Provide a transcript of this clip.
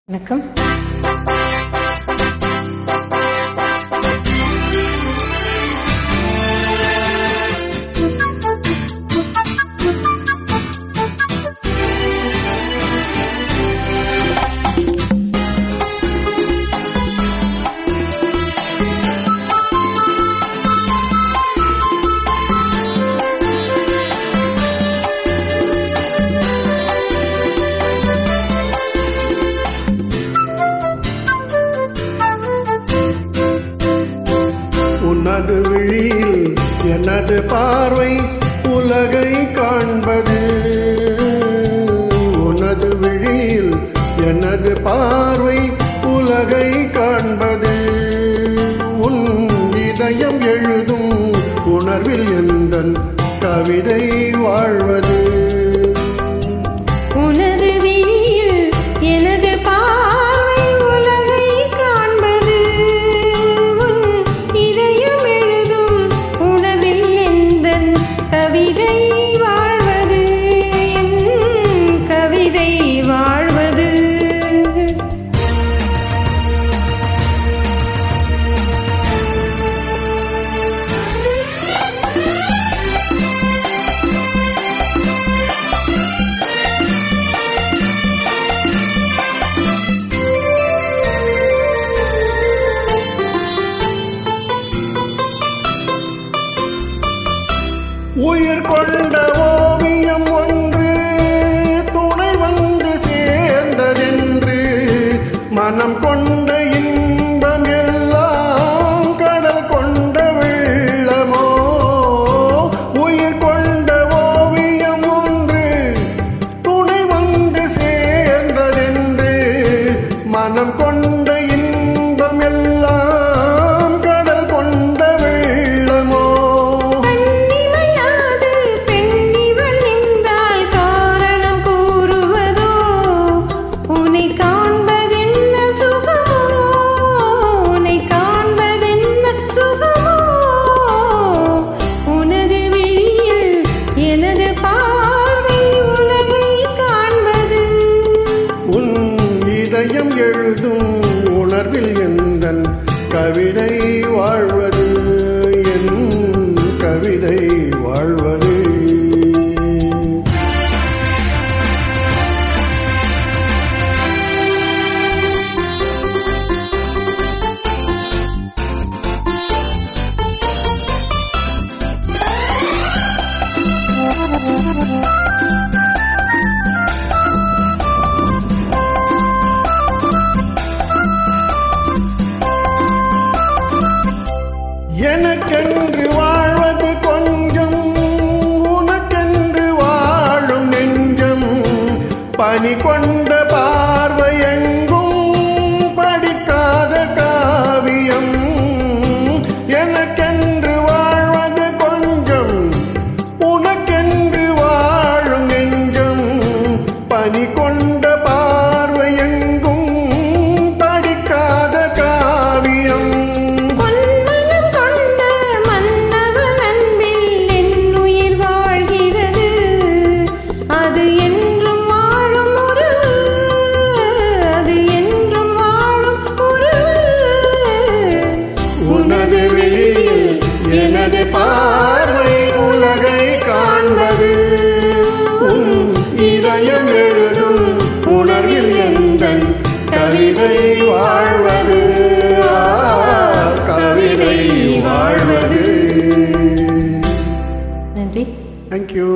வணக்கம். உனது விழியில் எனது பார்வை உலகை காண்பது. உனது விழியில் எனது பார்வை உலகை காண்பது. உன் இதயம் எழுதும் உணர்வில் எந்தன் கவிதை வாழ்வது. உனது விழியில் எனது பார்வை உலகை காண்பது. உன் இதயம் எழுதும் உணர்வில் எந்தன் கவிதை வாழ்வது. என் கவிதை வாழ்வது. உயிர் கொண்ட ஓவியம் ஒன்று துணை வந்து சேர்ந்ததென்று மனம் கொண்ட இன்பம் எல்லாம் கடல் கொண்ட வெள்ளமோ. உயிர் கொண்ட ஓவியம் ஒன்று துணை வந்து சேர்ந்ததென்று மனம் கொண்ட இன்பம் எல்லாம் கடல் கொண்ட வெள்ளமோ. இதயம் எழுதும் உணர்வில் எந்தன் கவிதை வாழ்வது. என் கவிதை வாழ்வது. எனக்கென்று வாழ்வது கொஞ்சம், உனக்கென்று வாழும் நெஞ்சம். பனி கொண்ட பார்வை எங்கும் படிக்காத காவியம். எனக்கென்று வாழ்வது கொஞ்சம், உனக்கென்று வாழும் நெஞ்சம். பனி கொண்ட பார்வை எங்கும் படிக்காத காவியம். உனது விழியில் எனது பார்வை உலகை காண்பது. உன் இதயம் எழுதும் உணர்வில் எந்தன் கவிதை வாழ்வது. கவிதை வாழ்வது. நன்றி. தேங்க்யூ.